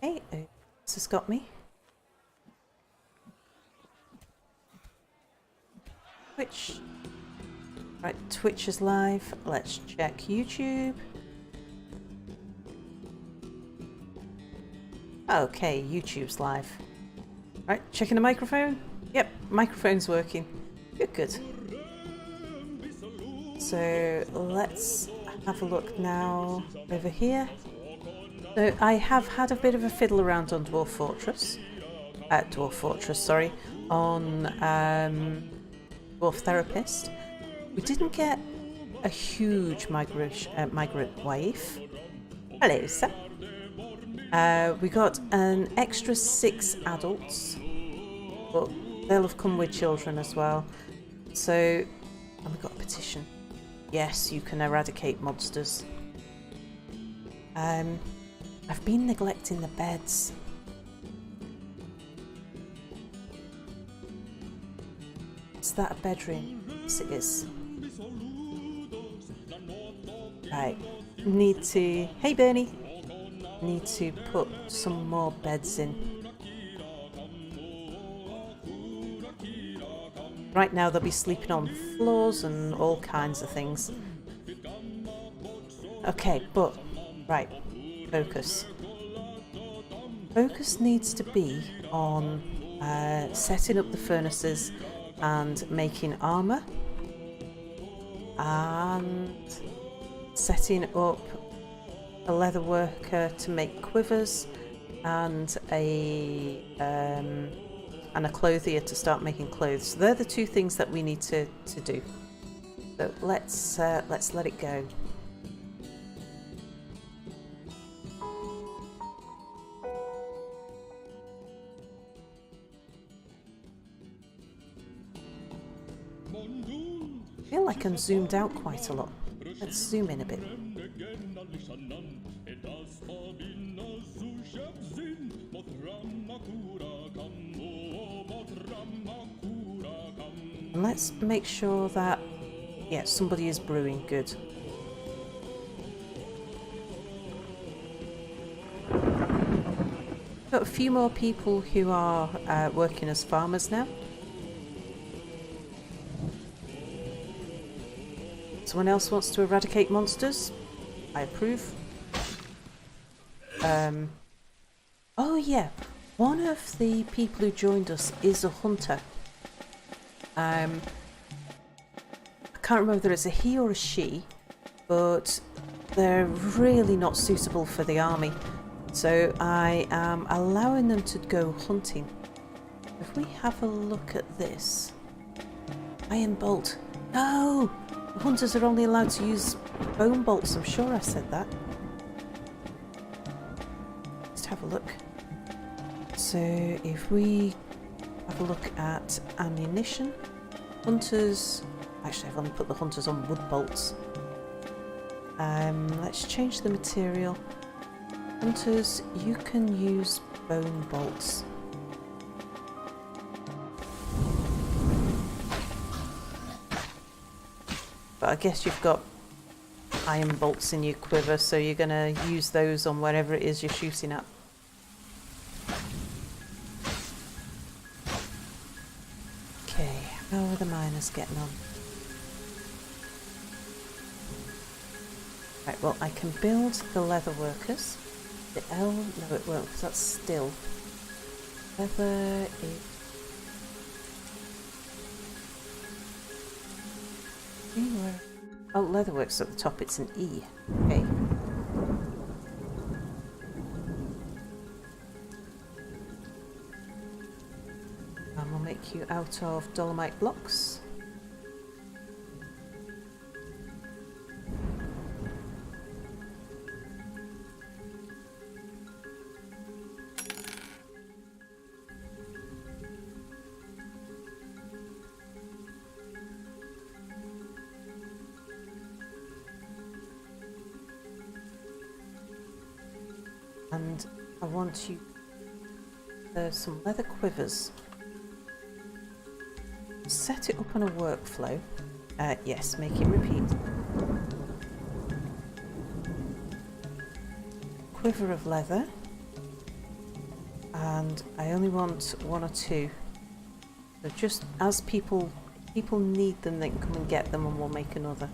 Okay, this has got me. Twitch. Right, Twitch is live. Let's check YouTube. Okay, YouTube's live. Right, checking the microphone. Yep, microphone's working. Good, good. So let's have a look now over here. So I have had a bit of a fiddle around on Dwarf Fortress, sorry, on Dwarf Therapist. We didn't get a huge migrant wave. Hello, sir. We got an extra 6 adults, but they'll have come with children as well. So, and we got a petition. Yes, you can eradicate monsters. I've been neglecting the beds. Is that a bedroom? Yes, it is. Right, need to... Hey, Bernie! Need to put some more beds in. Right now they'll be sleeping on floors and all kinds of things. Okay, but... Right, focus. Focus needs to be on setting up the furnaces and making armour. And setting up a leather worker to make quivers and a clothier to start making clothes. So they're the two things that we need to do. So let's let it go. I feel like I'm zoomed out quite a lot. Let's zoom in a bit. And let's make sure that, yeah, somebody is brewing. Good. Got a few more people who are working as farmers now. Someone else wants to eradicate monsters? I approve. Oh yeah, one of the people who joined us is a hunter. I can't remember whether it's a he or a she, but they're really not suitable for the army. So I am allowing them to go hunting. If we have a look at this. Iron bolt. No! Hunters are only allowed to use bone bolts, I'm sure I said that. Let's have a look. So if we have a look at ammunition, hunters, actually I've only put the hunters on wood bolts. Let's change the material. Hunters, you can use bone bolts. But I guess you've got iron bolts in your quiver, so you're going to use those on wherever it is you're shooting at. Okay, how are the miners getting on? Right, well, I can build the leather workers. The L, no it won't, because that's still. Leather is... Oh, leatherworks at the top, it's an E. Okay. And we'll make you out of dolomite blocks. And I want you some leather quivers. Set it up on a workflow. Yes, make it repeat. Quiver of leather. and I only want 1 or 2. So just as people need them, they can come and get them, and we'll make another.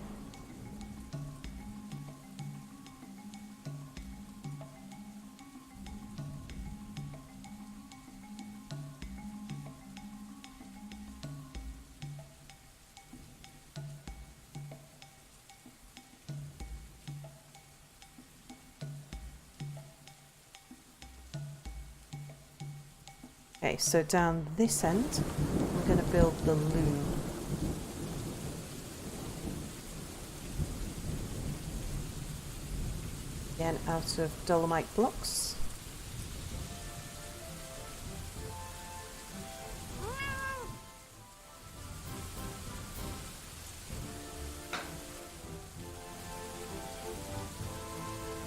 Okay, so down this end, we're going to build the loom. Again, out of dolomite blocks.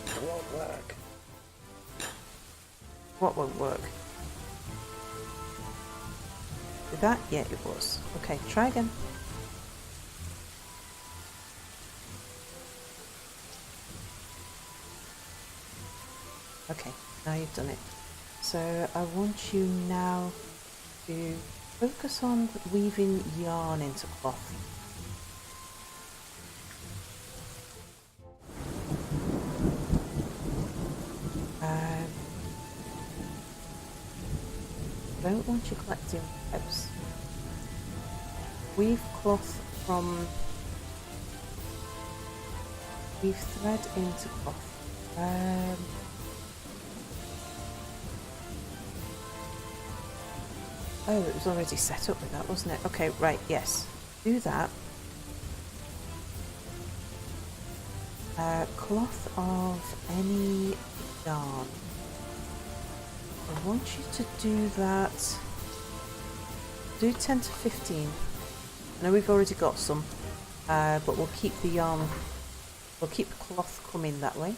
It won't work. What won't work? Did that? Yeah, it was. Okay, try again. Okay, now you've done it. So I want you now to focus on weaving yarn into cloth. Don't want you collecting webs. Weave cloth from... Weave thread into cloth. Oh, it was already set up with that, wasn't it? Okay, right, yes. Do that. Cloth of any yarn. I want you to do that. Do 10 to 15. I know we've already got some, but we'll keep the yarn, we'll keep the cloth coming that way.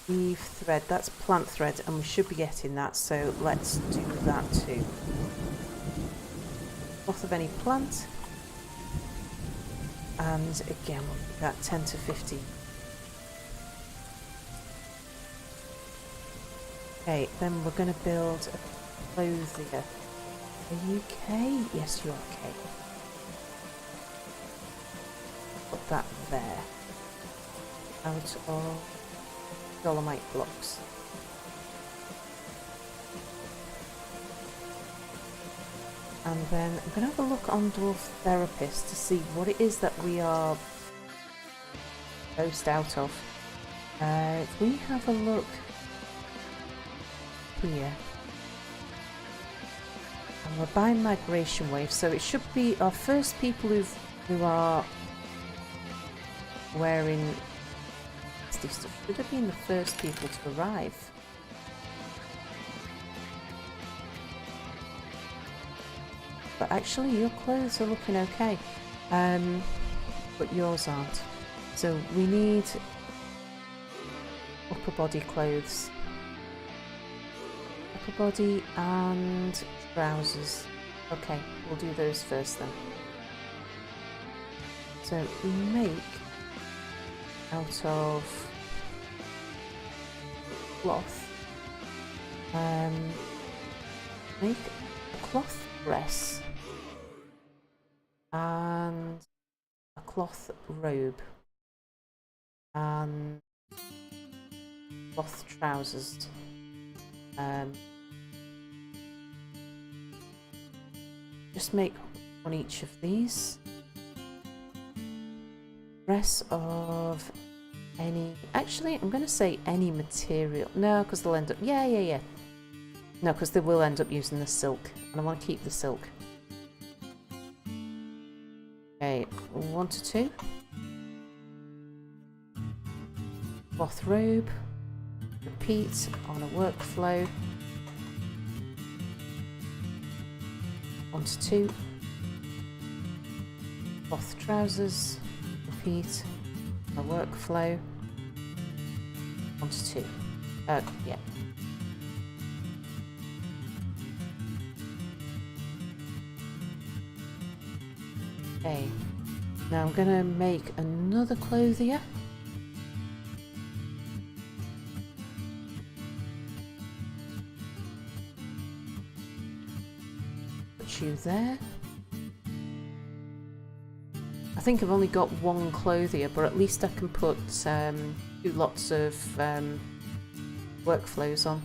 Weave thread, that's plant thread, and we should be getting that, so let's do that too. Cloth of any plant, and again we'll do that 10 to 15. Okay, then we're going to build a clothier. Are you okay? Yes, you're okay. Put that there. Out of dolomite blocks. And then I'm going to have a look on Dwarf Therapist to see what it is that we are most out of. If we have a look here, and we're buying migration wave, so it should be our first people who are wearing stuff should have been the first people to arrive. But actually your clothes are looking okay, but yours aren't. So we need upper body clothes. Upper body and trousers. Okay, we'll do those first then. So we make out of cloth, make a cloth dress and a cloth robe and cloth trousers. Just make on each of these. Dress of any, actually I'm going to say any material. No, because they'll end up, yeah. No, because they will end up using the silk, and I want to keep the silk. Okay, 1 to 2. Cloth robe. Repeat on a workflow. 1 to 2. Cloth trousers. Repeat on a workflow. 1 to 2. Yeah. Okay, now I'm going to make another clothier. put you there. I think I've only got one clothier, but at least I can put do lots of workflows on.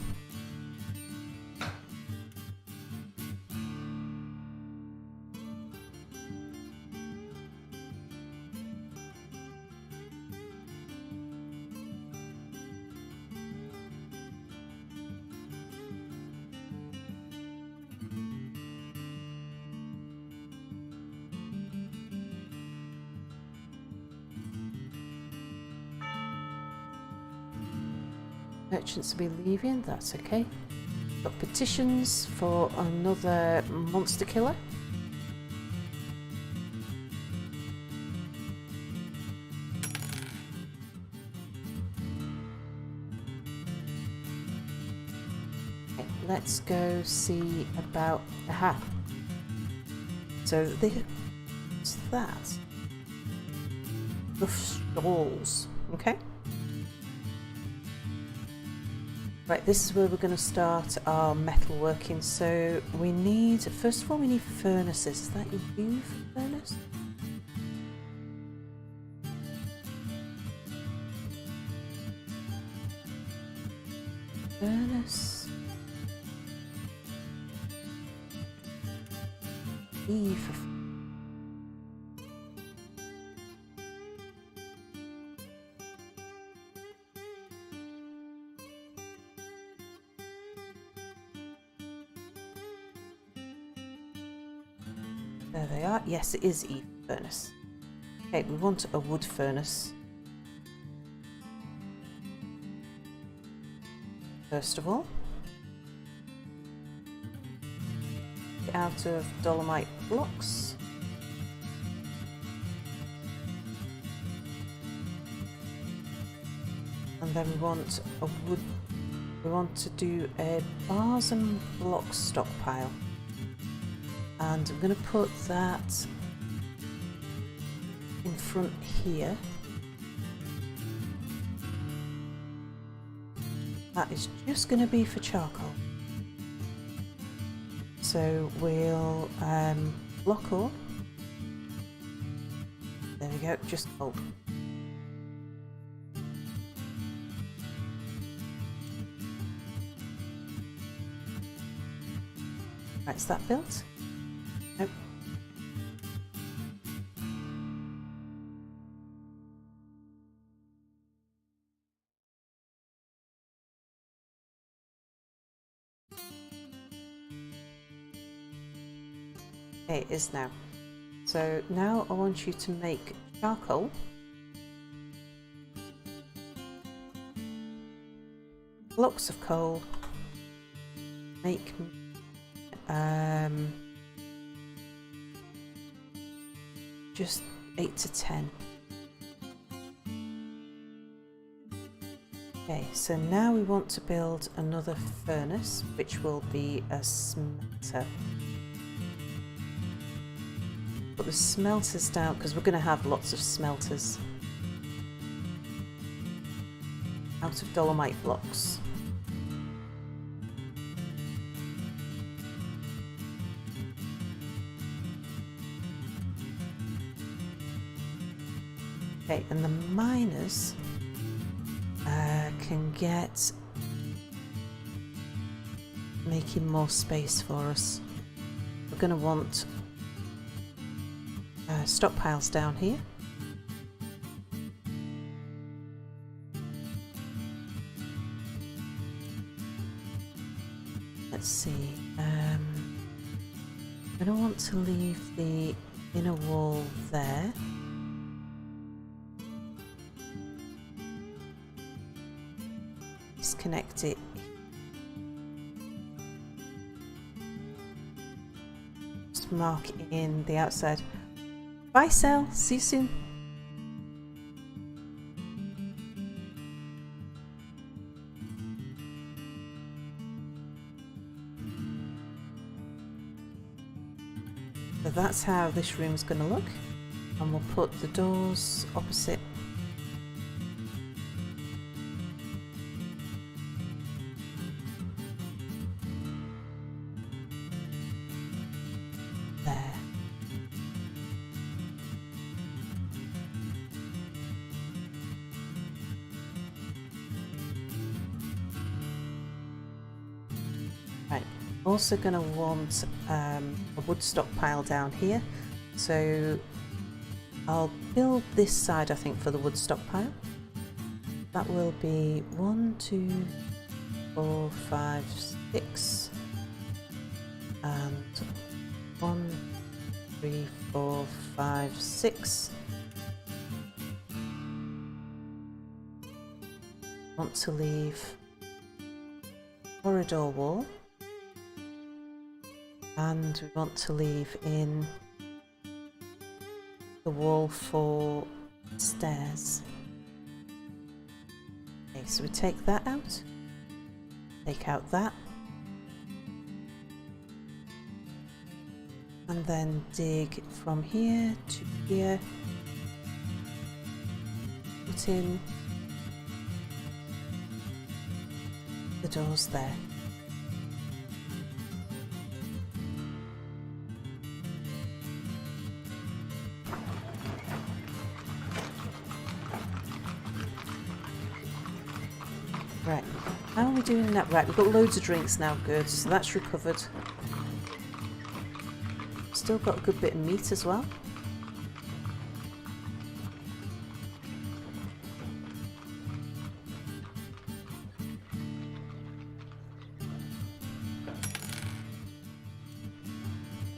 Merchants will be leaving, that's okay. Got petitions for another monster killer. Okay, let's go see about... Aha! So what's that? The stalls, okay? Right, this is where we're going to start our metalworking. So we need, first of all, we need furnaces. Is that you for furnace? Furnace. E for there they are. Yes, it is E furnace. Okay, we want a wood furnace. First of all, get out of dolomite blocks. And then we want a wood. We want to do a bars and blocks stockpile. And I'm going to put that in front here. That is just going to be for charcoal. So we'll block up. There we go, just coal. Right, is that built? Nope. Okay, it is now. So now I want you to make charcoal. Blocks of coal. Make just 8 to 10. Okay, so now we want to build another furnace, which will be a smelter. Put the smelters down because we're going to have lots of smelters out of dolomite blocks. Okay, and the miners can get making more space for us. We're going to want stockpiles down here. Let's see. I'm going to want to leave the inner wall there. Disconnect it. Just mark in the outside. Bye, Sel. See you soon. So that's how this room's going to look. And we'll put the doors opposite. also going to want a wood stockpile down here. So I'll build this side, I think, for the wood stockpile. That will be 1, 2, 4, 5, 6, and 1, 3, 4, 5, 6. Want to leave corridor wall, and we want to leave in the wall for stairs. Okay, so we take that out, take out that, and then dig from here to here, put in the doors there. Right, how are we doing that? Right, we've got loads of drinks now, good, so that's recovered. Still got a good bit of meat as well.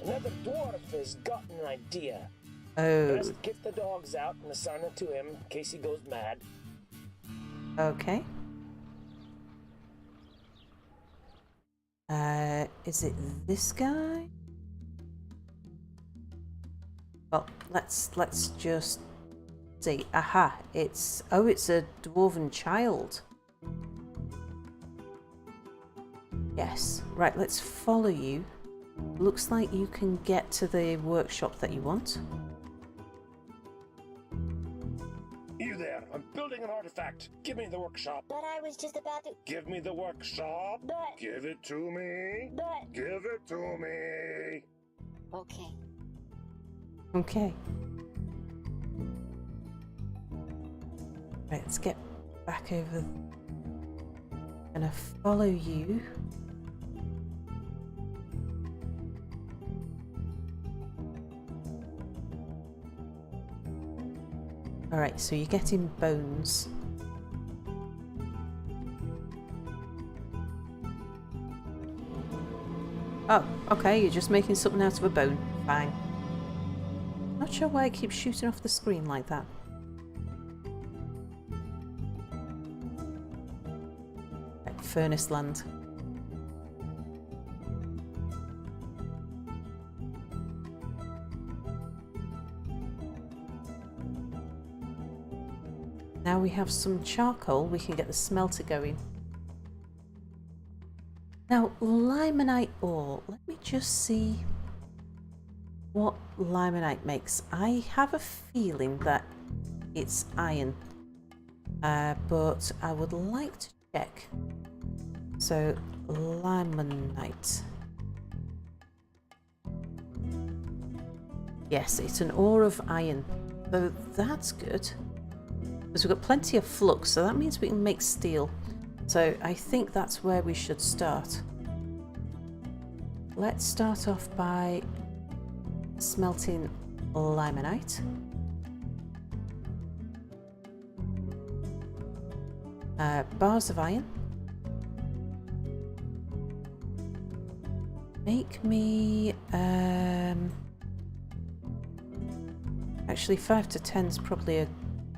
Another dwarf has got an idea. Oh, Best get the dogs out and assign it to him in case he goes mad. okay. Is it this guy? Well, let's just see. Aha! It's a dwarven child. Yes. Right. Let's follow you. Looks like you can get to the workshop that you want. You there, I'm building an artifact. Give me the workshop. But I was just about to. Give me the workshop. But. Give it to me. But. Give it to me. Okay. Okay. Right, let's get back over. I'm gonna follow you. Alright, so you're getting bones. Oh, okay, you're just making something out of a bone. Fine. Not sure why it keeps shooting off the screen like that. Right, Furnace Land. Now we have some charcoal, we can get the smelter going. Now, limonite ore. Let me just see what limonite makes. I have a feeling that it's iron, but I would like to check. So, limonite. Yes, it's an ore of iron. So that's good. Because we've got plenty of flux, so that means we can make steel. So I think that's where we should start. Let's start off by smelting limonite. Bars of iron. Make me... actually 5 to 10 is probably a...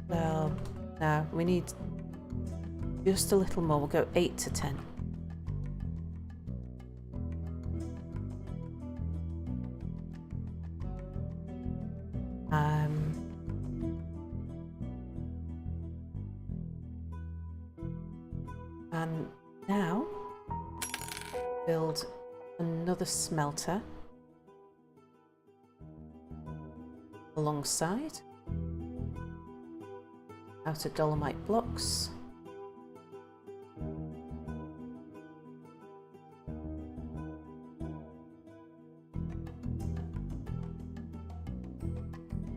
Well, no, we need just a little more. We'll go 8 to 10. And now build another smelter alongside. Out of dolomite blocks.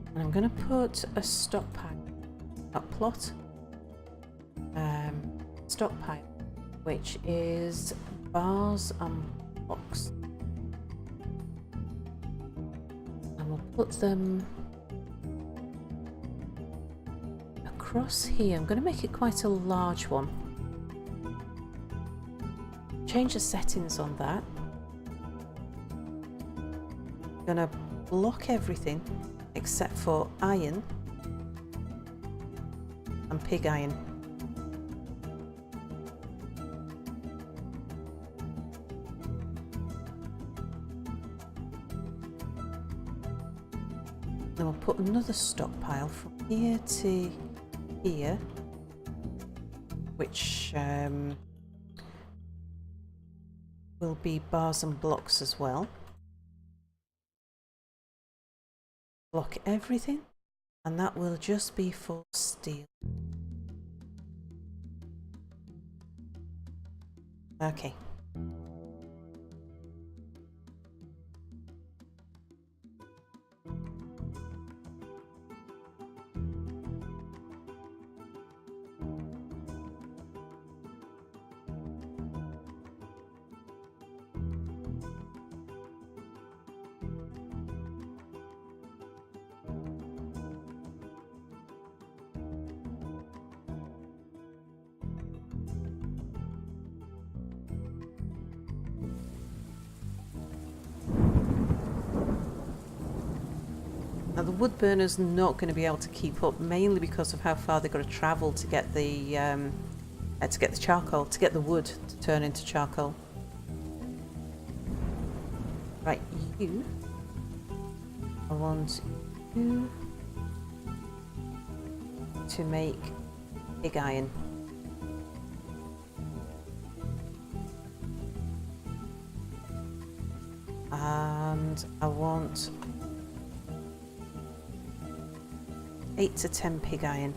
And I'm going to put a stockpile, not plot, stockpile, which is bars and blocks. And we'll put them across here. I'm going to make it quite a large one. Change the settings on that. I'm going to block everything except for iron and pig iron. Then we'll put another stockpile from here to here, which will be bars and blocks as well. Block everything, and that will just be for steel. Okay. Now the wood burner's not going to be able to keep up, mainly because of how far they've got to travel to get the charcoal, to get the wood to turn into charcoal. Right, you. I want you to make pig iron. And I want 8 to 10 pig iron.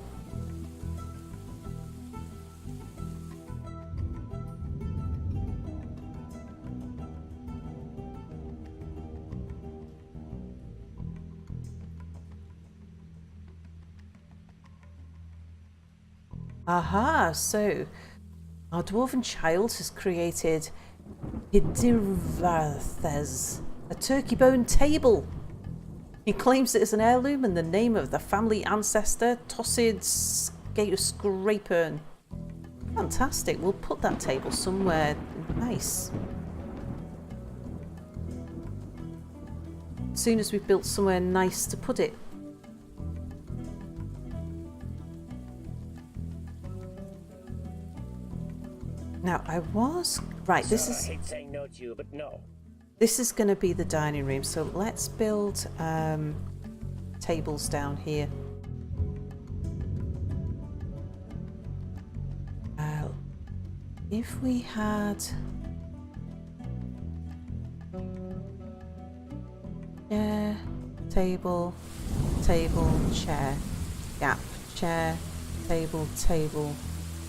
Aha, so our dwarven child has created Hidirvathes, a turkey bone table. He claims it as an heirloom and the name of the family ancestor, Tossid Scrapern. Fantastic, we'll put that table somewhere nice. As soon as we've built somewhere nice to put it. Now I was... Right, this is... I hate saying no to you, but no. This is going to be the dining room, so let's build tables down here. If we had chair, table, table, chair, gap, chair, table, table,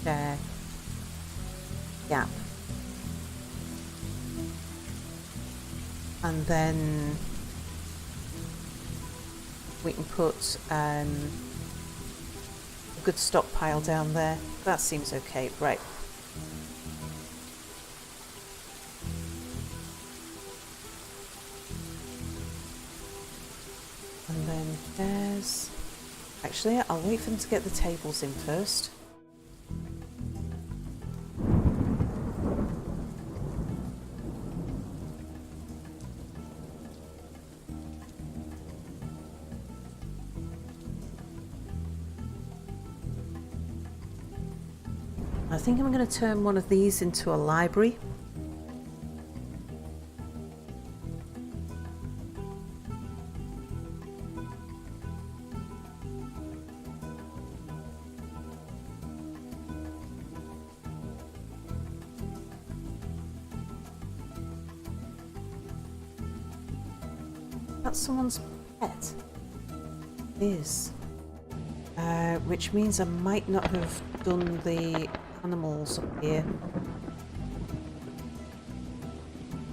chair, gap. And then we can put a good stockpile down there. That seems okay, right. And then there's... Actually, I'll wait for them to get the tables in first. I think I'm going to turn one of these into a library. That's someone's pet. It is. Which means I might not have done the animals up here.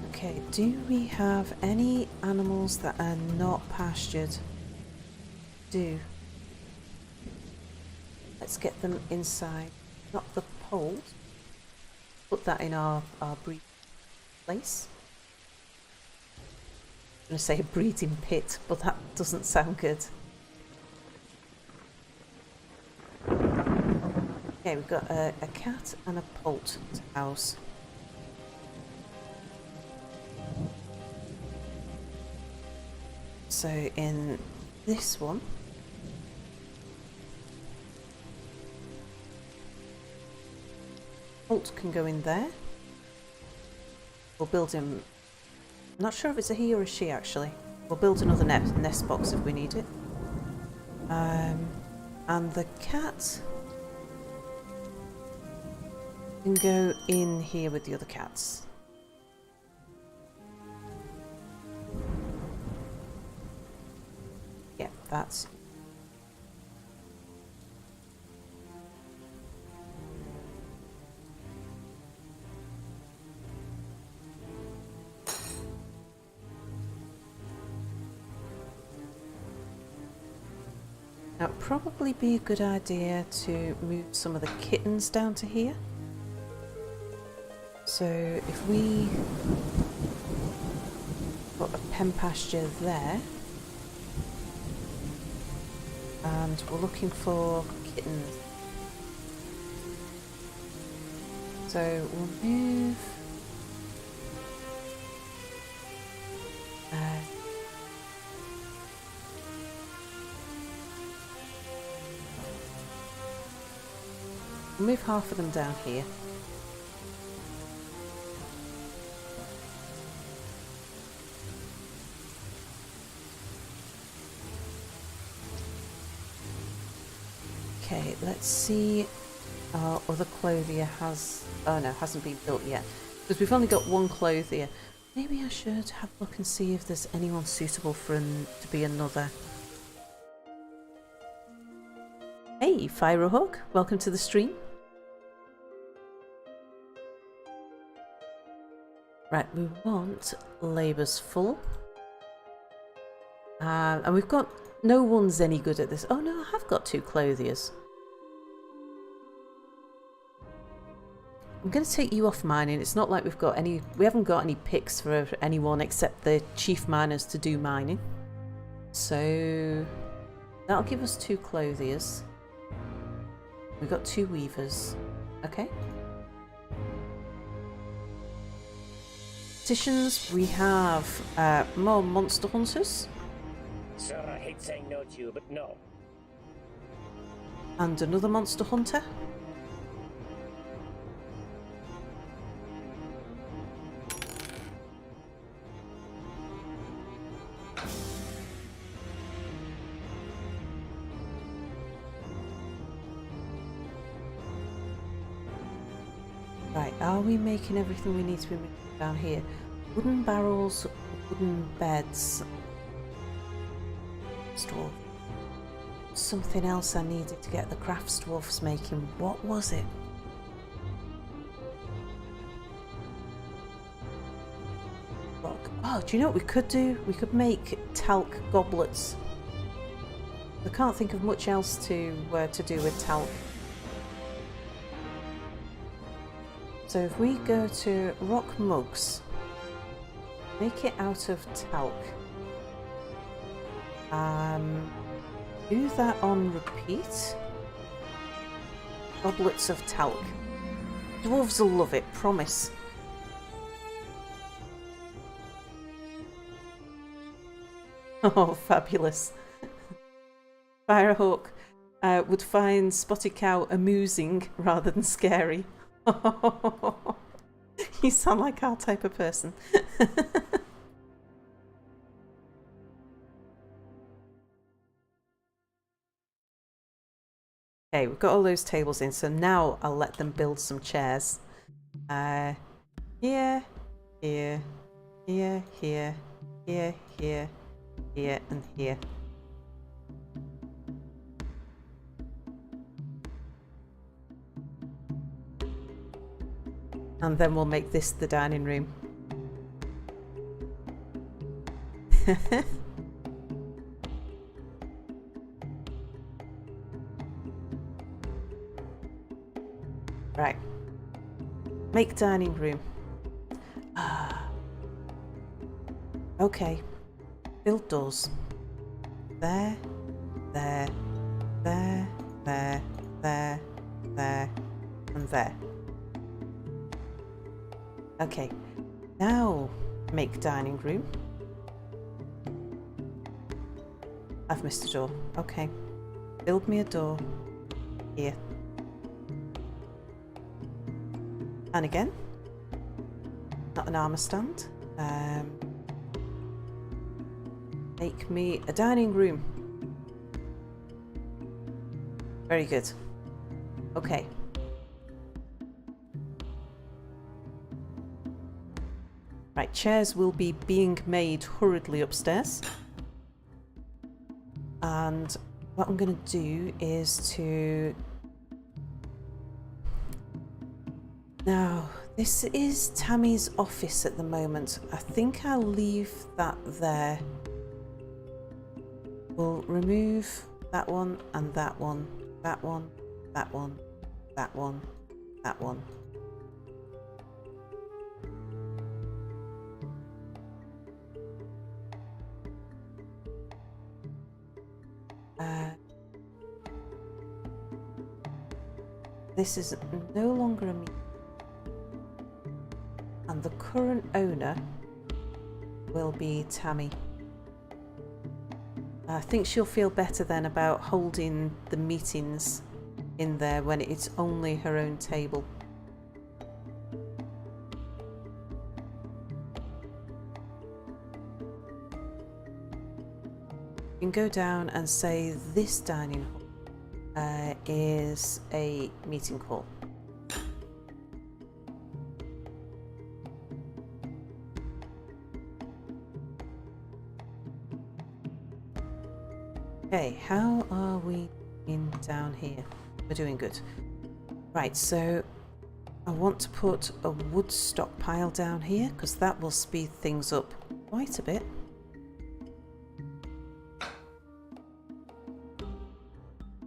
Okay, do we have any animals that are not pastured? Do. Let's get them inside. Not the poles. Put that in our breed place. going to say a breeding pit, but that doesn't sound good. Okay, we've got a cat and a poult to house. So in this one, poult can go in there. We'll build him. I'm not sure if it's a he or a she actually. We'll build another nest box if we need it. And the cat can go in here with the other cats. Yeah, that's... Now, it'd probably be a good idea to move some of the kittens down to here. So if we put a pen pasture there, and we're looking for kittens. So we'll move we'll move half of them down here. Okay, let's see. Our other clothier has... Oh no, hasn't been built yet. Because we've only got one clothier. Maybe I should have a look and see if there's anyone suitable for to be another. Hey, Firehawk, welcome to the stream. Right, we want labour's full. And we've got... No one's any good at this. Oh no, I have got two clothiers. I'm going to take you off mining. It's not like we've got any... We haven't got any picks for anyone except the chief miners to do mining. So that'll give us two clothiers. We've got two weavers. Okay. Petitions, we have more monster hunters. Sir, I hate saying no to you, but no. And another monster hunter. Right, are we making everything we need to be making down here? Wooden barrels, wooden beds. Dwarf. Something else I needed to get the crafts dwarfs making. What was it? Rock. Oh, do you know what we could do? We could make talc goblets. I can't think of much else to do with talc. So if we go to rock mugs, make it out of talc. Do that on repeat. Goblets of talc. Dwarves will love it, promise. Oh, fabulous. Firehawk would find Spotted Cow amusing rather than scary. You sound like our type of person. Okay, we've got all those tables in, so now I'll let them build some chairs. Here, here, here, here, here, here, here, and here. And then we'll make this the dining room. Right. Make dining room. Okay. build doors. There, there, there, there, there, there, and there. Okay, now make dining room. I've missed a door. Okay, build me a door here. And again, not an armour stand. Make me a dining room. Very good. Okay. Right, chairs will be being made hurriedly upstairs. And what I'm going to do is to... Now, this is Tammy's office at the moment. I think I'll leave that there. We'll remove that one and that one, that one, that one, that one, that one. This is no longer a meeting. And the current owner will be Tammy. I think she'll feel better then about holding the meetings in there when it's only her own table. You can go down and say this dining hall is a meeting hall. Okay, how are we in down here? We're doing good. Right, so I want to put a wood stockpile down here because that will speed things up quite a bit.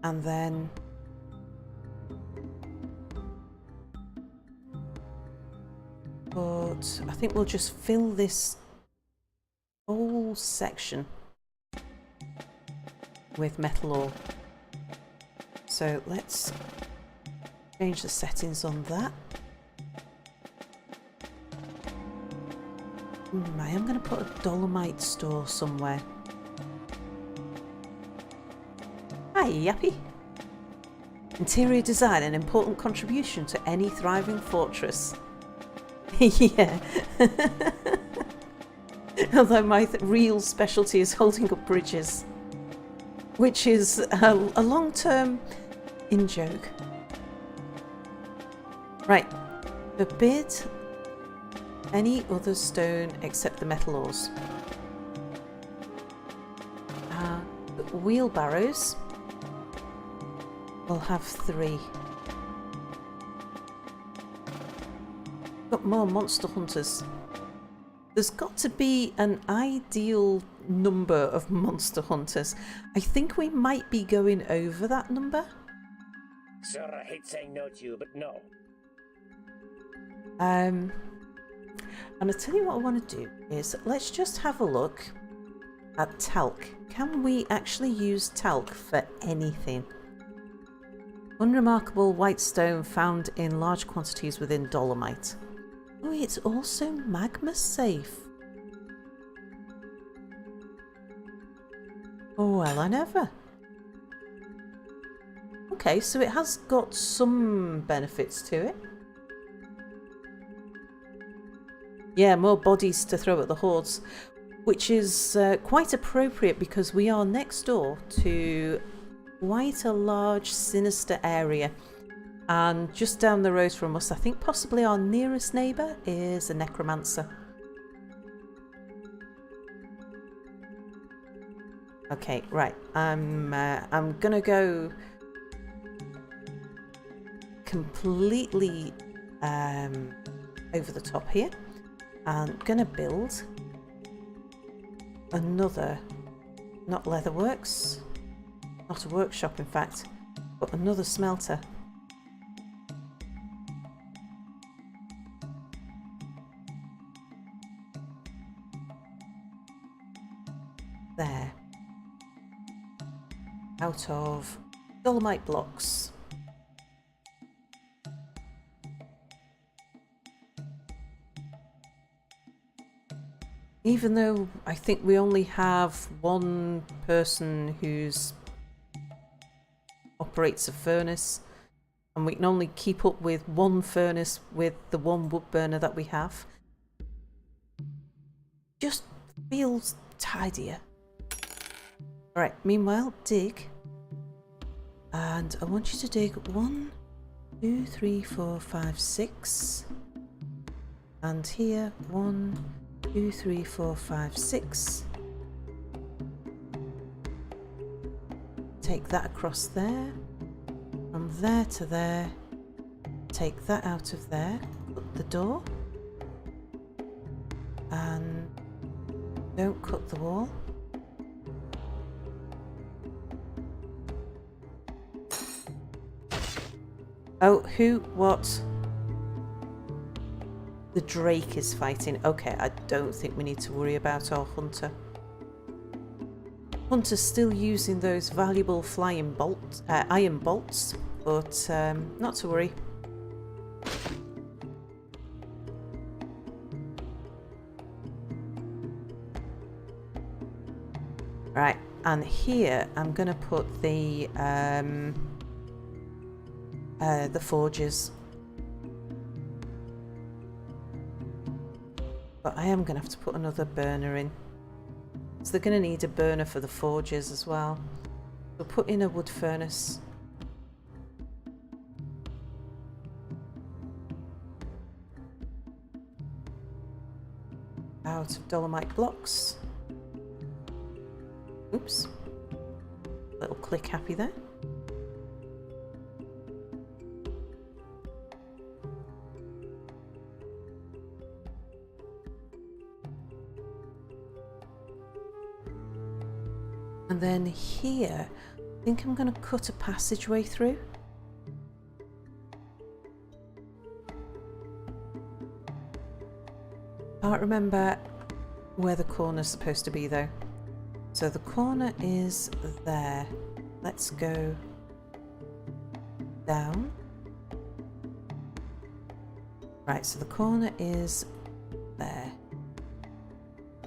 And then I think we'll just fill this whole section with metal ore. So let's change the settings on that. I am going to put a dolomite store somewhere. Hi, Yappy. Interior design, an important contribution to any thriving fortress. Yeah. Although my real specialty is holding up bridges, which is a long-term in-joke. Right. Forbid any other stone except the metal ores. The wheelbarrows will have 3. Got more monster hunters. There's got to be an ideal number of monster hunters. I think we might be going over that number. Sir, I hate saying no to you, but no. And I'll tell you what I want to do is let's just have a look at talc. Can we actually use talc for anything? Unremarkable white stone found in large quantities within dolomite. Oh, it's also magma safe. Oh, well, I never. Okay, so it has got some benefits to it. Yeah, more bodies to throw at the hordes, which is quite appropriate because we are next door to quite a large sinister area. And just down the road from us, I think possibly our nearest neighbour is a necromancer. Okay, right. I'm gonna go completely over the top here. I'm gonna build another, not leatherworks, not a workshop in fact, but another smelter. there out of dolomite blocks. Even though I think we only have one person who's operates a furnace, and we can only keep up with one furnace with the one wood burner that we have, just feels tidier. Alright, meanwhile, dig. And I want you to dig 1, 2, 3, 4, 5, 6. And here, 1, 2, 3, 4, 5, 6. Take that across there. From there to there. Take that out of there. Put the door. And don't cut the wall. Oh, who? What? The drake is fighting. Okay, I don't think we need to worry about our hunter. Hunter's still using those valuable flying bolts, iron bolts, but not to worry. Right, and here I'm going to put the forges. But I am going to have to put another burner in. So they're going to need a burner for the forges as well. We'll put in a wood furnace. Out of dolomite blocks. Oops. Little click happy there. And then here, I think I'm going to cut a passageway through. Can't remember where the corner's supposed to be though. So the corner is there. Let's go down. Right, so the corner is there.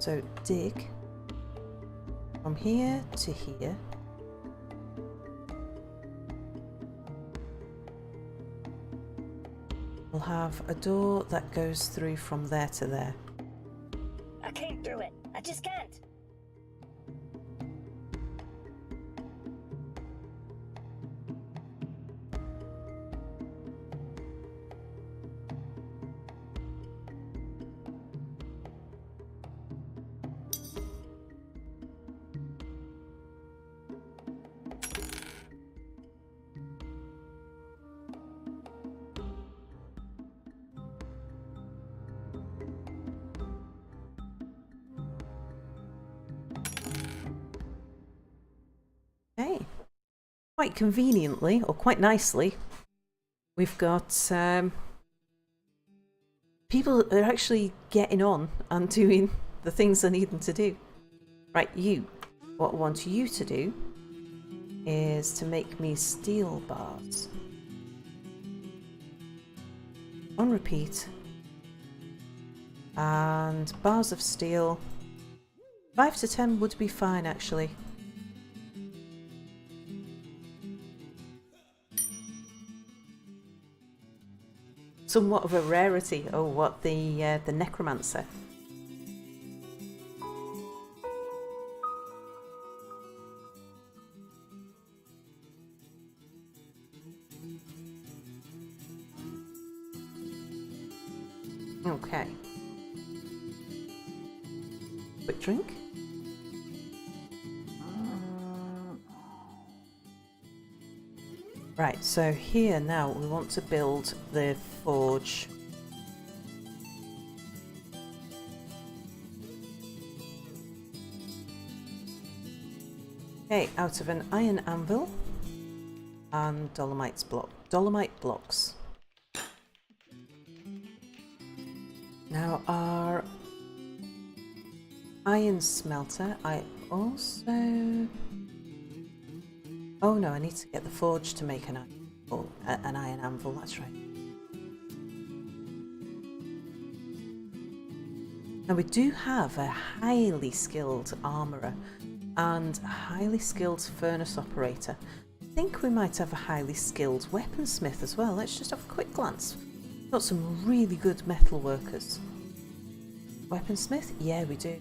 So dig from here to here. We'll have a door that goes through from there to there. I can't do it. I just can't. Okay, quite conveniently, or quite nicely, we've got people are actually getting on and doing the things they need them to do. Right, you. What I want you to do is to make me steel bars. On repeat. And bars of steel. 5 to 10 would be fine, actually. Somewhat of a rarity. Oh, what, the necromancer. Okay. Quick drink. Right, so here now we want to build the forge. Okay, out of an iron anvil and dolomite blocks. Now our iron smelter. I also... Oh no, I need to get the forge to make an iron anvil, that's right. Now we do have a highly skilled armourer and a highly skilled furnace operator. I think we might have a highly skilled weaponsmith as well. Let's just have a quick glance. We've got some really good metal workers. Weaponsmith? Yeah, we do.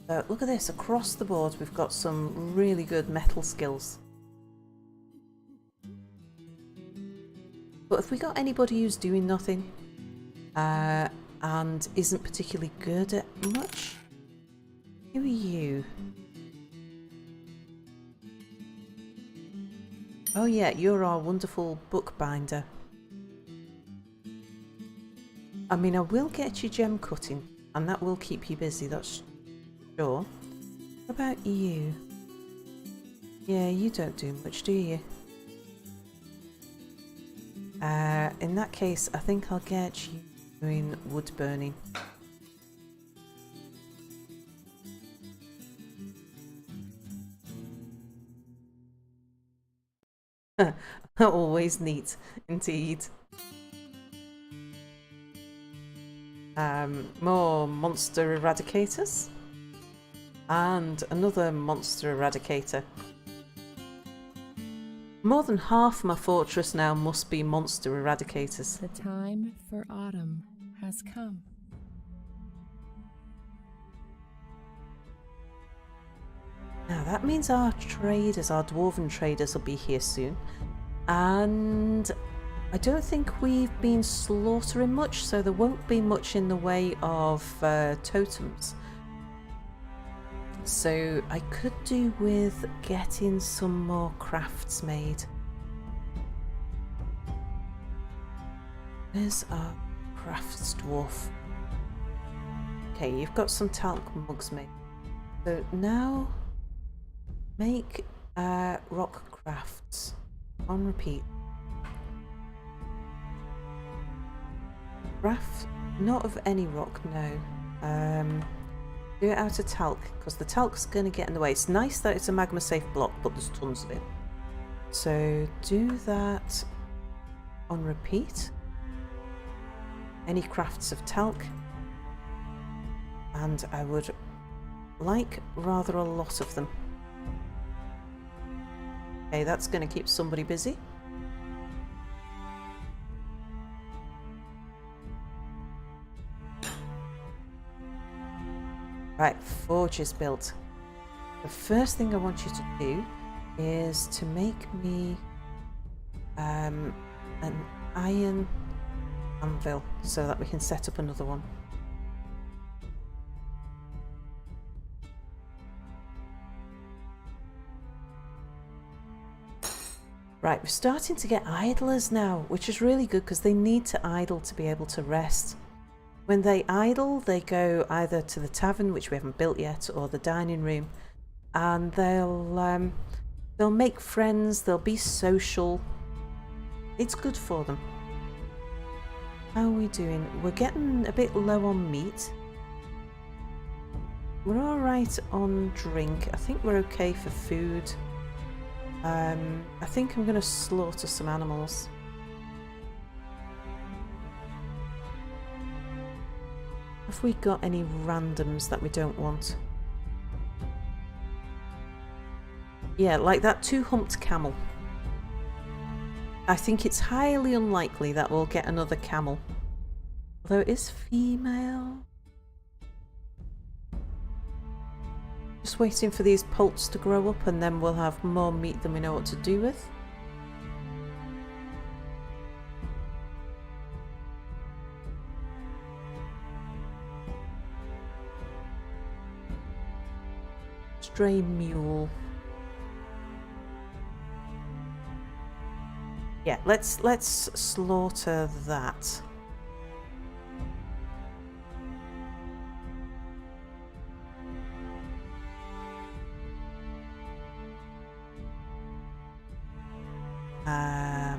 So look at this, across the board we've got some really good metal skills. But have we got anybody who's doing nothing and isn't particularly good at much? Who are you? Oh yeah, you're our wonderful bookbinder. I mean, I will get you gem cutting and that will keep you busy, that's sure. What about you? Yeah, you don't do much, do you? In that case, I think I'll get you doing wood burning. Always neat, indeed. More monster eradicators. And another monster eradicator. More than half my fortress now must be monster eradicators. The time for autumn has come. Now that means our traders, our dwarven traders, will be here soon. And I don't think we've been slaughtering much, so there won't be much in the way of totems. So I could do with getting some more crafts made. Where's our crafts dwarf? Okay, you've got some talc mugs made. So now make rock crafts on repeat. Craft not of any rock, no. Do it out of talc, because the talc's going to get in the way. It's nice that it's a magma safe block, but there's tons of it. So do that on repeat. Any crafts of talc. And I would like rather a lot of them. Okay, that's going to keep somebody busy. Right, forge is built. The first thing I want you to do is to make me an iron anvil so that we can set up another one. Right, we're starting to get idlers now, which is really good because they need to idle to be able to rest. When they idle, they go either to the tavern, which we haven't built yet, or the dining room, and they'll make friends, they'll be social. It's good for them. How are we doing? We're getting a bit low on meat. We're alright on drink. I think we're okay for food. I think I'm going to slaughter some animals. Have we got any randoms that we don't want? Yeah, like that two-humped camel. I think it's highly unlikely that we'll get another camel. Although it is female. Just waiting for these poults to grow up and then we'll have more meat than we know what to do with. Stray mule. Yeah, let's slaughter that. I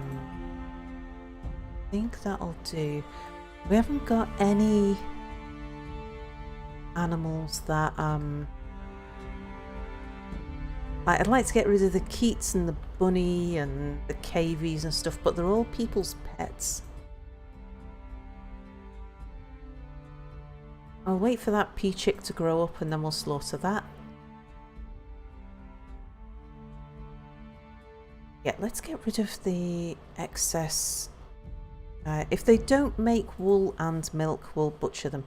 think that'll do. We haven't got any animals that I'd like to get rid of the Keats and the bunny and the cavies and stuff, but they're all people's pets. I'll wait for that pea chick to grow up and then we'll slaughter that. Yeah, let's get rid of the excess. If they don't make wool and milk, we'll butcher them.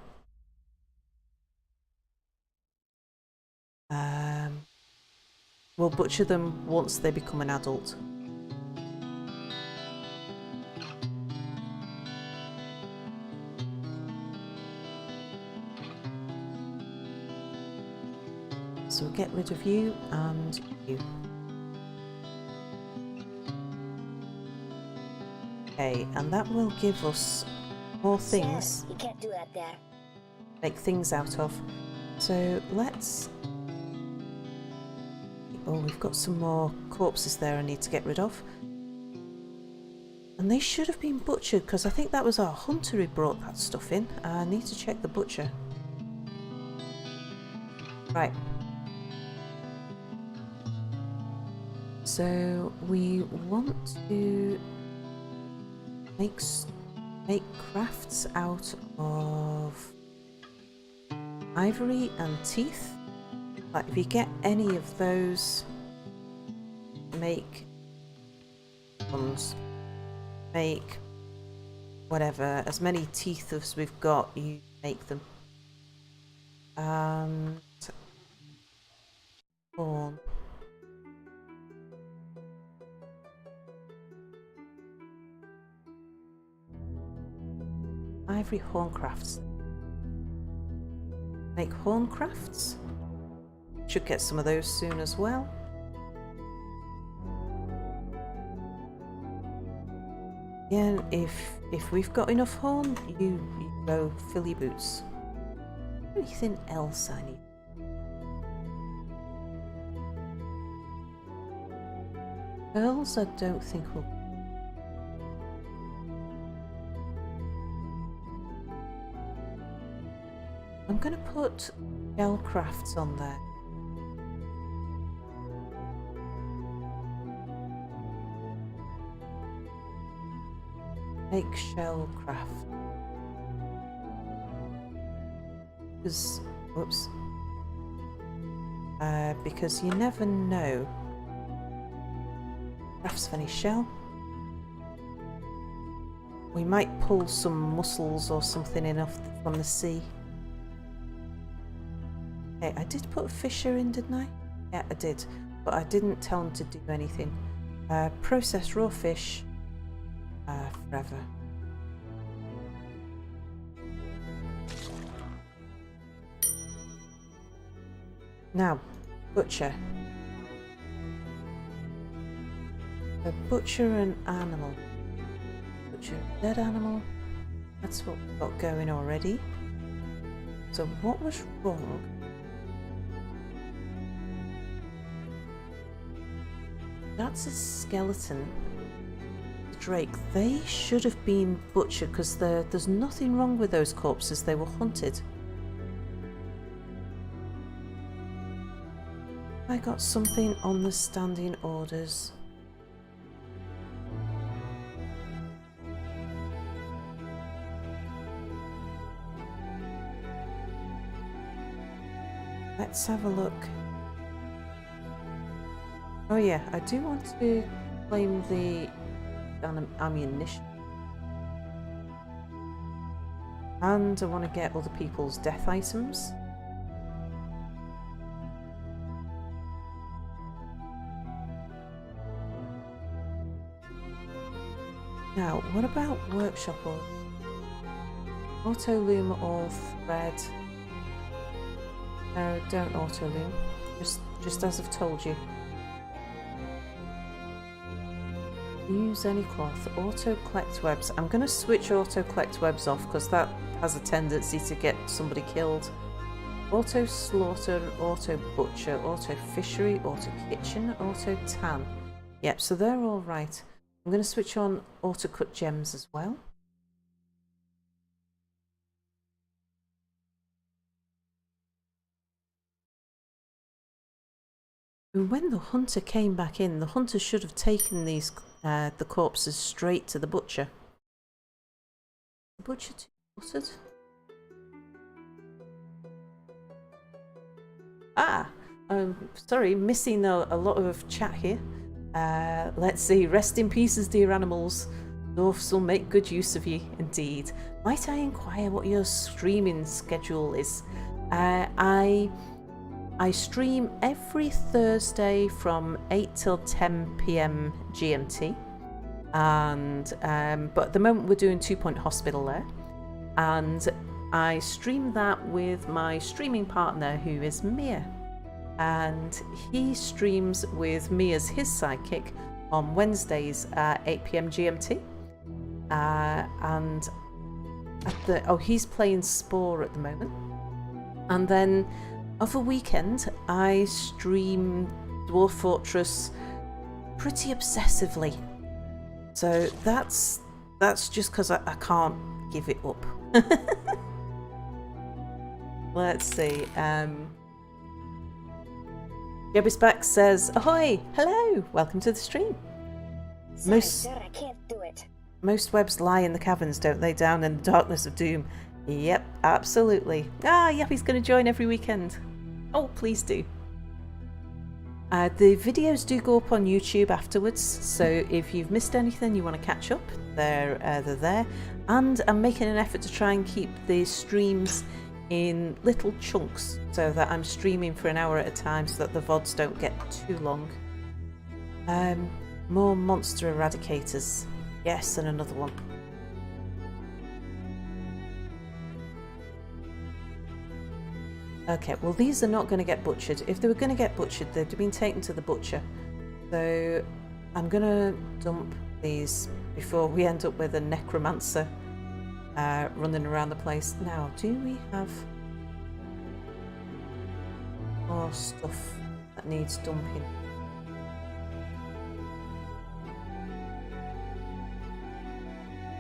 We'll butcher them once they become an adult. So we'll get rid of you and you. Okay, and that will give us more things. Sir, you can't do that there. Make things out of. So let's... Oh, we've got some more corpses there I need to get rid of. And they should have been butchered because I think that was our hunter who brought that stuff in. I need to check the butcher. Right. So we want to make crafts out of ivory and teeth. Like if you get any of those, make guns, make whatever, as many teeth as we've got, you make them. And horn. Ivory horn crafts. Make horn crafts. Should get some of those soon as well. Again, if we've got enough horn, you go fill your boots. Anything else I need? Pearls I don't think will. I'm going to put shell crafts on there. Make shell craft. Because, whoops. Because you never know. Crafts of any shell. We might pull some mussels or something in from the sea. Okay, I did put a fisher in, didn't I? Yeah, I did. But I didn't tell him to do anything. Process raw fish. Forever. Now, butcher. A butcher an animal. Butcher a dead animal. That's what we've got going already. So what was wrong? That's a skeleton. Drake, they should have been butchered because there's nothing wrong with those corpses. They were hunted. I got something on the standing orders. Let's have a look. Oh yeah, I do want to claim the ammunition. And I want to get other people's death items. Now, what about workshop or auto loom or thread? No, don't auto loom. Just as I've told you. Use any cloth. Auto collect webs. I'm going to switch auto collect webs off because that has a tendency to get somebody killed. Auto slaughter, auto butcher, auto fishery, auto kitchen, auto tan. Yep, so they're all right. I'm going to switch on auto cut gems as well. . When the hunter came back in, the hunter should have taken these the corpses straight to the butcher. The butcher too buttered? Ah, sorry, missing a lot of chat here. Let's see. Rest in pieces, dear animals. Dwarfs will make good use of you, indeed. Might I inquire what your streaming schedule is? I stream every Thursday from 8 till 10 p.m. GMT, and but at the moment we're doing 2 Point Hospital there, and I stream that with my streaming partner who is Mia, and he streams with me as his sidekick on Wednesdays at 8 p.m. GMT, and he's playing Spore at the moment, and then of a weekend I stream Dwarf Fortress pretty obsessively, so that's just because I can't give it up. Let's see. Jebisback says, ahoy, hello, welcome to the stream. Sorry, sir, I can't do it. Most webs lie in the caverns, don't they, down in the darkness of doom? Yep, absolutely. Yep, he's going to join every weekend. Oh, please do. The videos do go up on YouTube afterwards, so if you've missed anything you want to catch up, they're there. And I'm making an effort to try and keep the streams in little chunks so that I'm streaming for an hour at a time so that the VODs don't get too long. More monster eradicators. Yes, and another one. Okay, well these are not going to get butchered. If they were going to get butchered, they'd have been taken to the butcher. So I'm going to dump these before we end up with a necromancer running around the place. Now, do we have more stuff that needs dumping?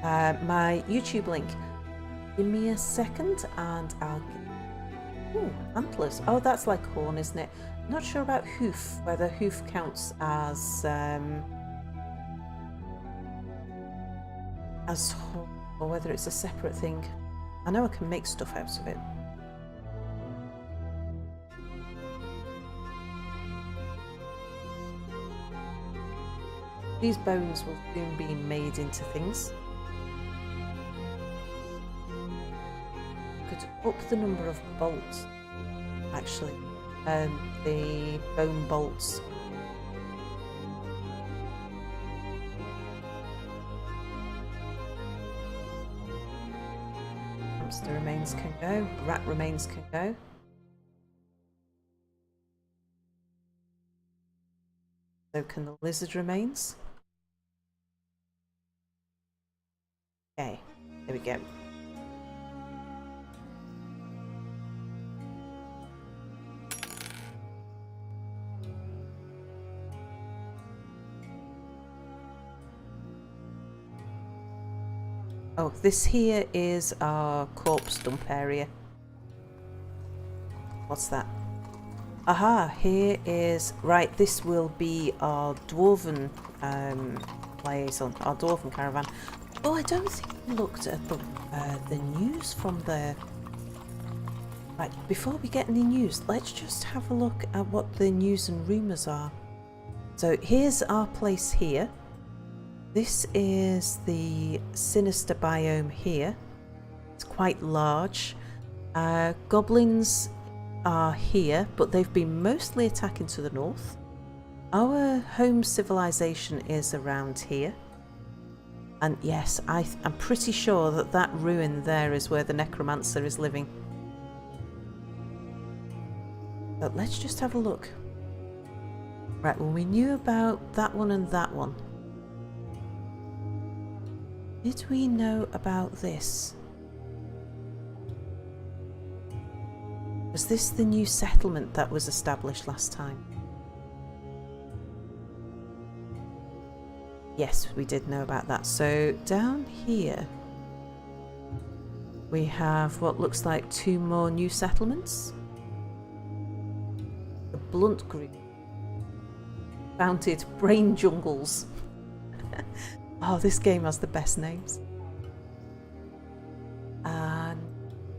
My YouTube link. Give me a second and I'll get... Ooh, antlers. Oh, that's like horn, isn't it? Not sure about hoof, whether hoof counts as horn or whether it's a separate thing. I know I can make stuff out of it. These bones will soon be made into things. Could up the number of bolts, actually. The bone bolts. Hamster remains can go. Rat remains can go. So can the lizard remains. Okay, there we go. Oh, this here is our corpse dump area. What's that? Aha, here is... Right, this will be our dwarven liaison, our dwarven caravan. Oh, I don't think we looked at the news from there. Right, before we get any news, let's just have a look at what the news and rumours are. So here's our place here. This is the sinister biome here. It's quite large. Goblins are here, but they've been mostly attacking to the north. Our home civilization is around here. And yes, I'm pretty sure that that ruin there is where the necromancer is living. But let's just have a look. Right, well we knew about that one and that one. Did we know about this? Was this the new settlement that was established last time? Yes, we did know about that. So down here we have what looks like 2 more new settlements. The Blunt Group. founded brain jungles. Oh, this game has the best names.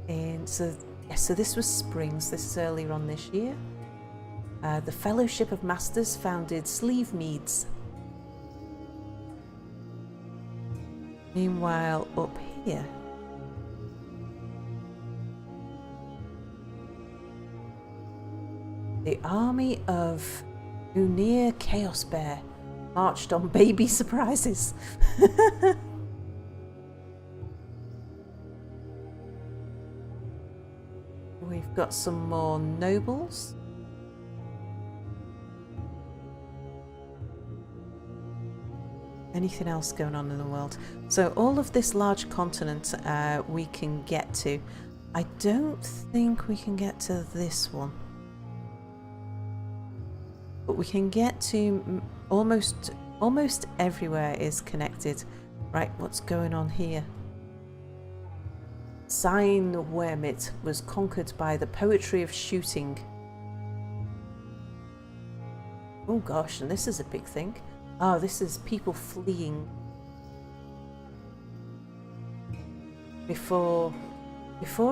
And so this was Springs. This is earlier on this year. The Fellowship of Masters founded Sleeve Meads. Meanwhile, up here, the army of Unir Chaos Bear marched on baby surprises. We've got some more nobles. Anything else going on in the world? So all of this large continent we can get to. I don't think we can get to this one. But we can get to almost everywhere is connected. Right, what's going on here? Sign Wermit was conquered by the poetry of shooting. Oh gosh, and this is a big thing. Oh, this is people fleeing before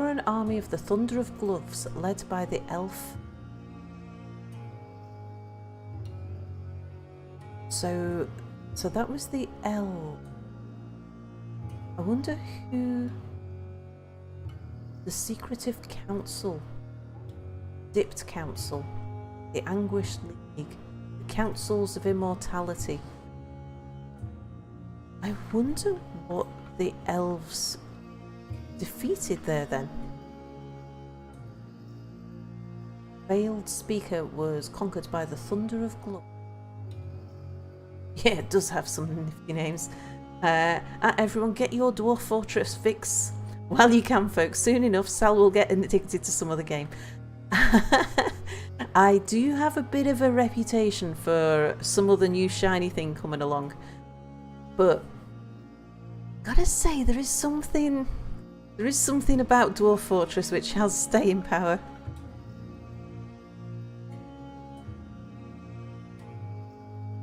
an army of the Thunder of Gloves led by the elf. So that was the elf. I wonder who the Secretive Council, Dipped Council, the Anguished League, the Councils of Immortality. I wonder what the elves defeated there then. Veiled Speaker was conquered by the Thunder of Gloves. Yeah, it does have some nifty names. Everyone get your Dwarf Fortress fix while you can, folks. Soon enough, Sal will get addicted to some other game. I do have a bit of a reputation for some other new shiny thing coming along. But gotta say, there is something about Dwarf Fortress which has staying power.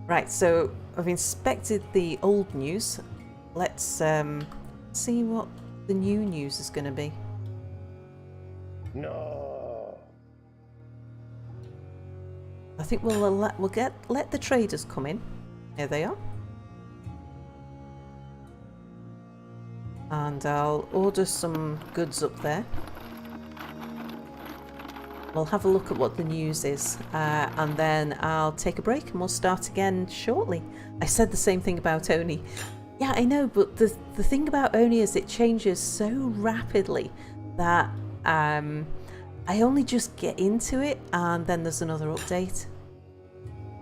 Right, so I've inspected the old news. Let's see what the new news is going to be. No. I think we'll let the traders come in. Here they are. And I'll order some goods up there. We'll have a look at what the news is, and then I'll take a break and we'll start again shortly. I said the same thing about Oni. Yeah, I know, but the thing about Oni is it changes so rapidly that I only just get into it and then there's another update.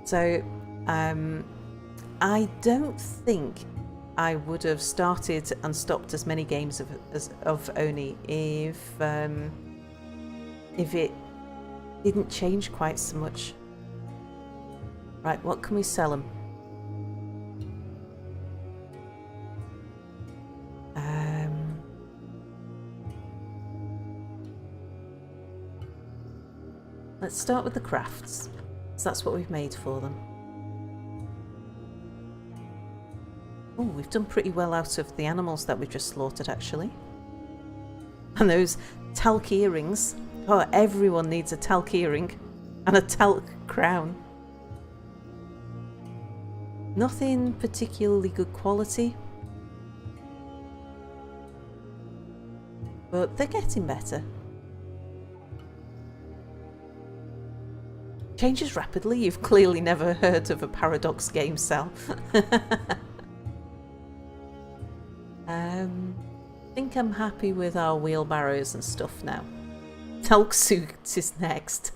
So I don't think I would have started and stopped as many games of Oni if it didn't change quite so much. Right, what can we sell them? Let's start with the crafts, because that's what we've made for them. Oh, we've done pretty well out of the animals that we've just slaughtered, actually. And those talc earrings. Oh, everyone needs a talc earring and a talc crown. Nothing particularly good quality, but they're getting better. Changes rapidly. You've clearly never heard of a Paradox game, Sal. I think I'm happy with our wheelbarrows and stuff now. Talc suit is next.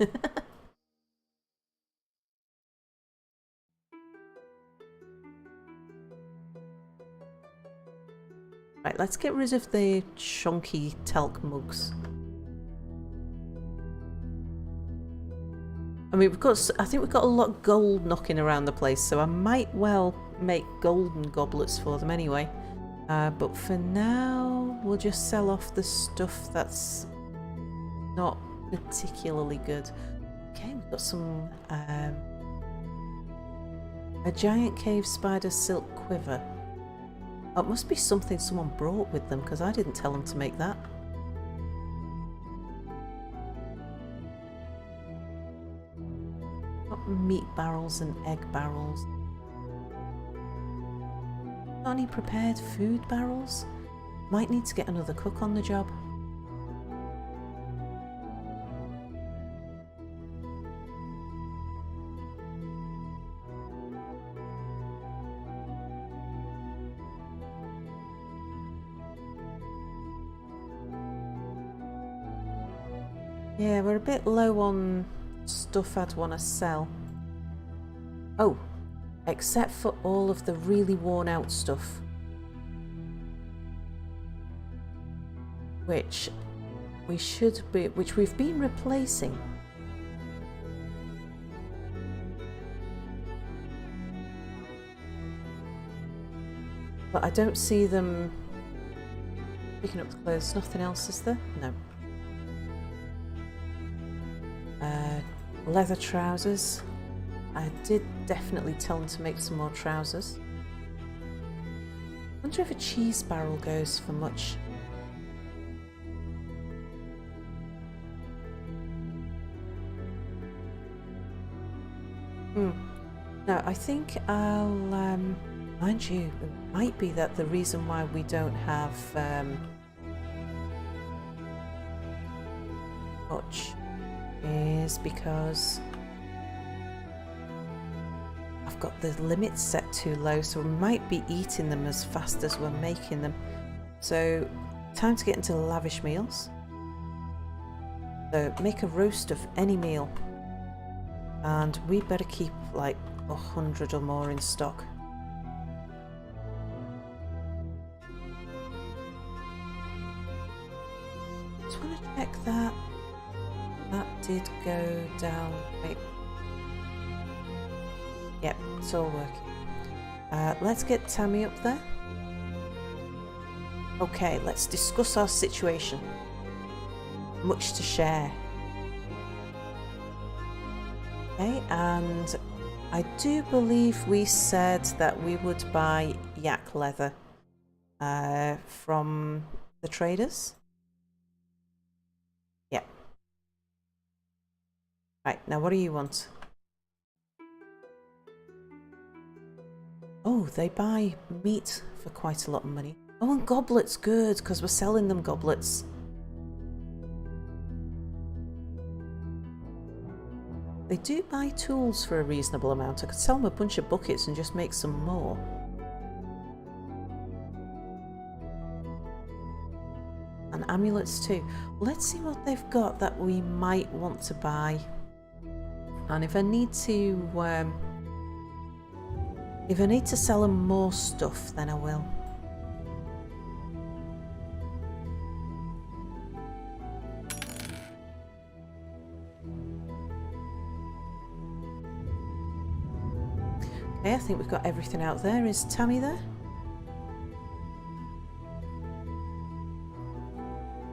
Right, let's get rid of the chunky talc mugs. I mean, I think we've got a lot of gold knocking around the place, so I might well make golden goblets for them anyway. But for now, we'll just sell off the stuff that's not particularly good. Okay, we've got some A giant cave spider silk quiver. Oh, it must be something someone brought with them because I didn't tell them to make that. Got meat barrels and egg barrels. Not any prepared food barrels? Might need to get another cook on the job. Yeah, we're a bit low on stuff I'd want to sell. Oh, except for all of the really worn out stuff. Which we've been replacing. But I don't see them picking up the clothes. Nothing else, is there? No. Leather trousers. I did definitely tell them to make some more trousers. Wonder if a cheese barrel goes for much. No, I think I'll, mind you, it might be that the reason why we don't have much is because I've got the limit set too low, so we might be eating them as fast as we're making them. So, time to get into lavish meals. So, make a roast of any meal. And we better keep like 100 or more in stock. Just want to check that. That did go down. Wait. Yep, it's all working. Let's get Tammy up there. Okay, let's discuss our situation. Much to share. Okay, and I do believe we said that we would buy yak leather from the traders. Yeah. Right, now what do you want? Oh, they buy meat for quite a lot of money. Oh, and goblets, good, because we're selling them goblets. They do buy tools for a reasonable amount. I could sell them a bunch of buckets and just make some more. And amulets too. Let's see what they've got that we might want to buy. And if I need to sell them more stuff, then I will. Okay, I think we've got everything out there. Is Tammy there?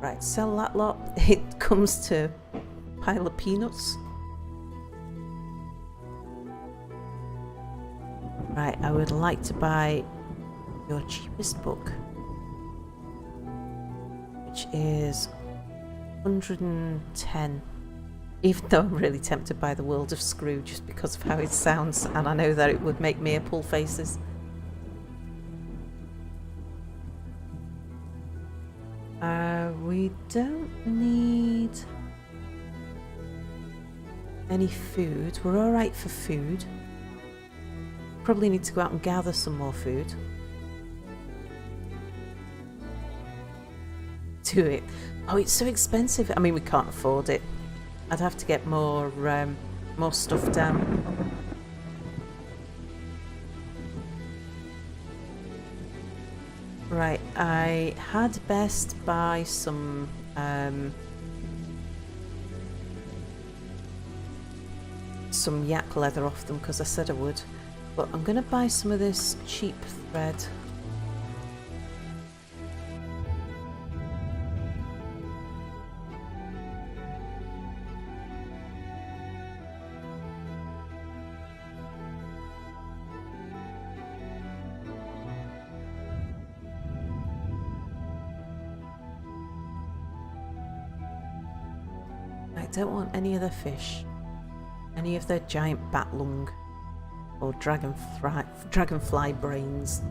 Right, sell that lot. It comes to a pile of peanuts. Right, I would like to buy your cheapest book, which is 110. Even though I'm really tempted by the World of Screw just because of how it sounds, and I know that it would make Mia pull faces. We don't need any food. We're alright for food. Probably need to go out and gather some more food. Do it. Oh, it's so expensive. I mean, we can't afford it. I'd have to get more stuff down. Right, I had best buy some yak leather off them because I said I would. But I'm going to buy some of this cheap thread. don't want any of their fish. Any of their giant bat lung. Or dragonfly brains.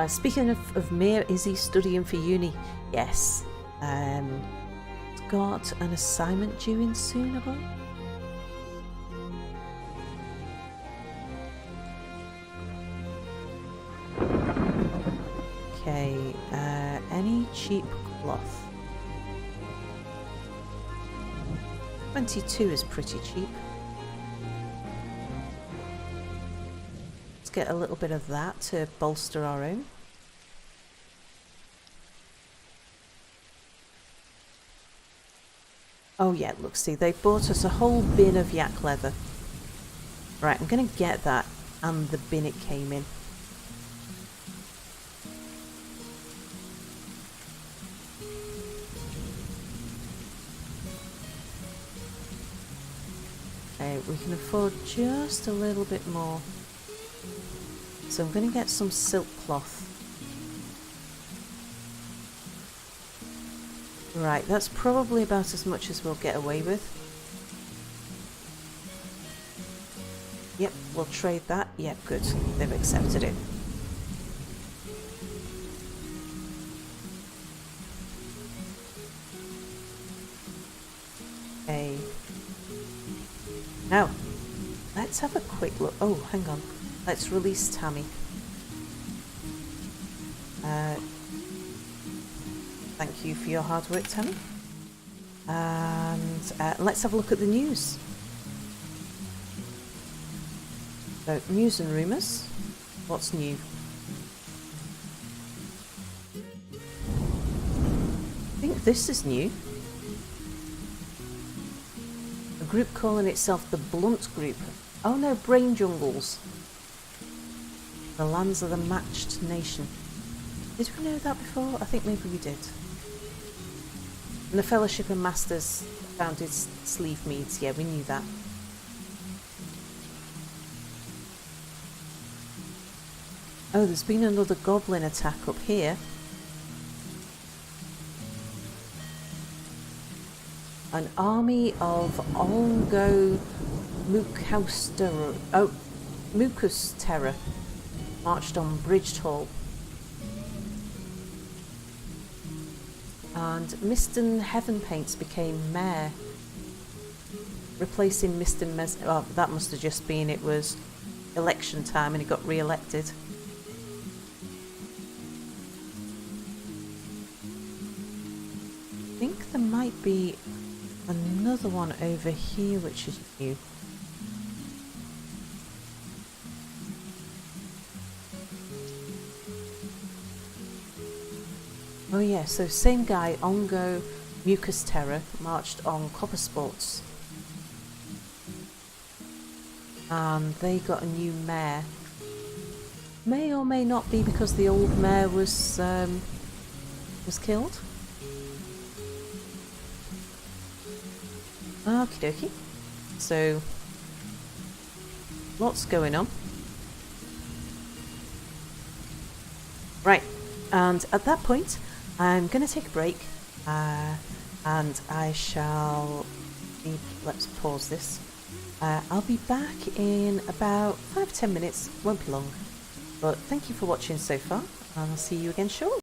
Speaking of Mir, is he studying for uni? Yes. He's got an assignment due in soon, I believe. Okay, any cheap cloth? 22 is pretty cheap. Let's get a little bit of that to bolster our own. Oh yeah, look, see, they bought us a whole bin of yak leather. Right, I'm going to get that and the bin it came in. We can afford just a little bit more. So I'm going to get some silk cloth. Right, that's probably about as much as we'll get away with. Yep, we'll trade that. Yep, good. They've accepted it. Okay. Now, let's have a quick look. Oh, hang on. Let's release Tammy. Thank you for your hard work, Tammy. And let's have a look at the news. So, news and rumours. What's new? I think this is new. A group calling itself the Blunt Group. Oh no, Brain Jungles. The lands of the matched nation. Did we know that before? I think maybe we did. And the Fellowship and Masters founded Sleeve Meads. Yeah, we knew that. Oh, there's been another goblin attack up here. An army of Ongo Mucus Terror marched on Bridged Hall. And Mr. Heaven Paints became mayor, replacing Mr. Oh, that must have just been it was election time and he got re-elected. I think there might be another one over here which is new. Oh yeah, so same guy, Ongo Mucus Terror, marched on Copper Sports. And they got a new mayor. May or may not be because the old mayor was killed. Okie dokie. So, lots going on. Right, and at that point, I'm going to take a break, and I shall be, let's pause this. I'll be back in about 5-10 minutes, won't be long. But thank you for watching so far, and I'll see you again shortly.